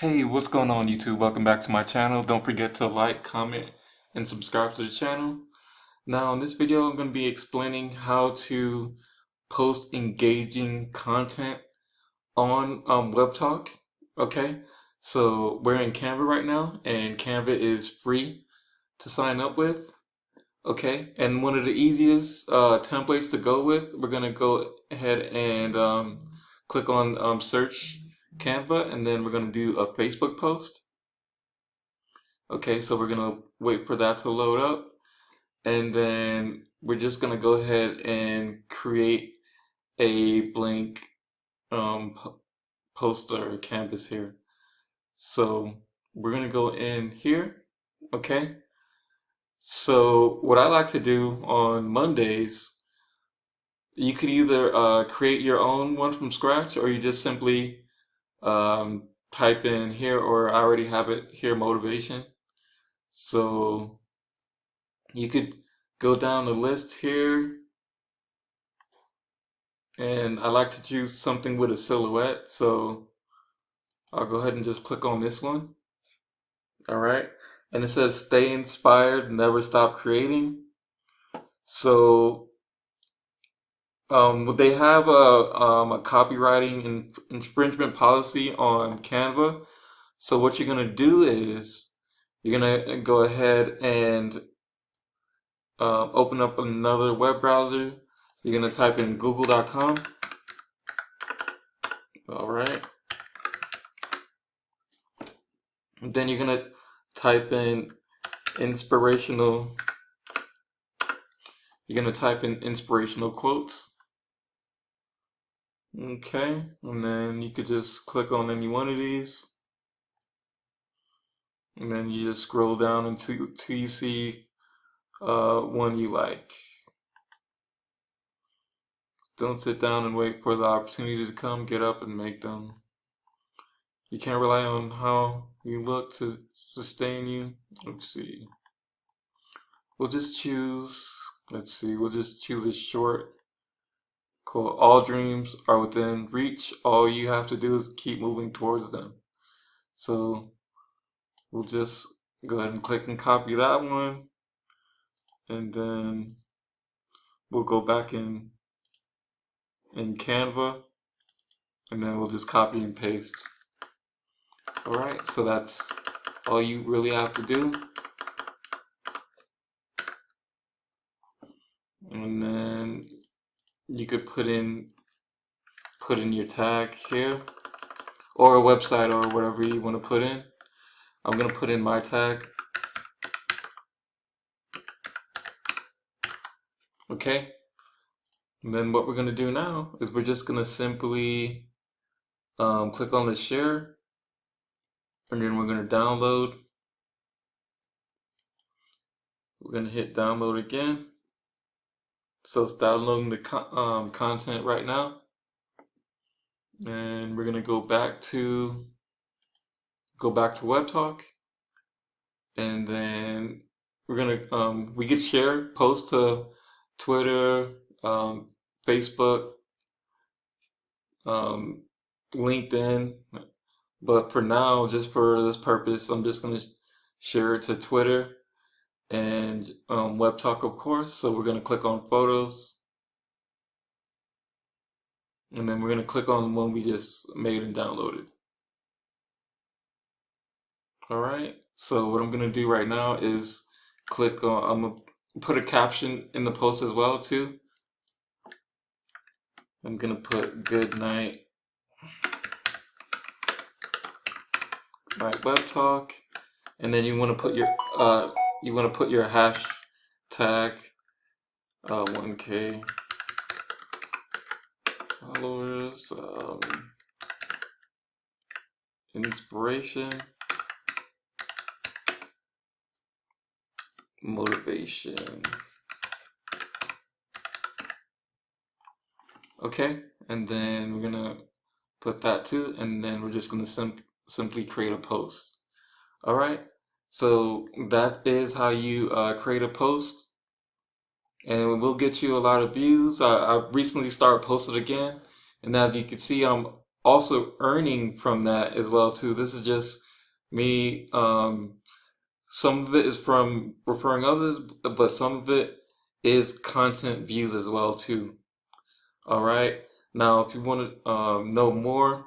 Hey, what's going on YouTube? Welcome back to my channel. Don't forget to like, comment, and subscribe to the channel. Now in this video, I'm going to be explaining how to post engaging content on Webtalk. Okay, so we're in Canva right now, and Canva is free to sign up with. Okay, and one of the easiest templates to go with, we're going to go ahead and click on search Canva, and then we're going to do a Facebook post. Okay, so we're gonna wait for that to load up, and then we're just gonna go ahead and create a blank poster canvas here. So we're gonna go in here, okay? So what I like to do on Mondays, you could either create your own one from scratch, or you just simply type in here, or I already have it here, motivation. So you could go down the list here, and I like to choose something with a silhouette, so I'll go ahead and just click on this one. All right, and it says stay inspired, never stop creating. So they have a copywriting infringement policy on Canva. So what you're gonna do is you're gonna go ahead and open up another web browser. You're gonna type in google.com. All right. And then you're gonna type in inspirational. You're gonna type in inspirational quotes. Okay, and then you could just click on any one of these, and then you just scroll down until you see one you like. Don't sit down and wait for the opportunity to come. Get up and make them. You can't rely on how you look to sustain you. Let's see. We'll just choose. Let's see. We'll just choose a short. Cool. All dreams are within reach. All you have to do is keep moving towards them. So we'll just go ahead and click and copy that one. And then we'll go back in Canva. And then we'll just copy and paste. Alright, so that's all you really have to do. And then you could put in your tag here, or a website, or whatever you want to put in. I'm gonna put in my tag. Okay. And then what we're gonna do now is we're just gonna simply click on the share, and then we're gonna download. We're gonna hit download again. So it's downloading the content right now, and we're gonna go back to Webtalk, and then we're gonna we could share post to Twitter, Facebook, um, LinkedIn, but for now, just for this purpose, I'm just gonna share it to Twitter and Webtalk, of course. So we're gonna click on photos, and then we're gonna click on the one we just made and downloaded. All right. So what I'm gonna do right now is click on. I'm gonna put a caption in the post as well too. I'm gonna put good night, web talk, and then you want to put your hashtag 1K followers, inspiration, motivation. Okay, and then we're gonna put that too, and then we're just gonna simply create a post. All right, so that is how you create a post, and it will get you a lot of views. I recently started posting again, and as you can see, I'm also earning from that as well too. This is just me. Some of it is from referring others, but some of it is content views as well too. All right. Now, if you want to know more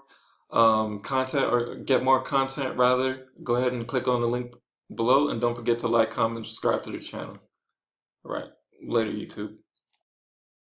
content or get more content rather, go ahead and click on the link below, and don't forget to like, comment, subscribe to the channel. All right. Later, YouTube.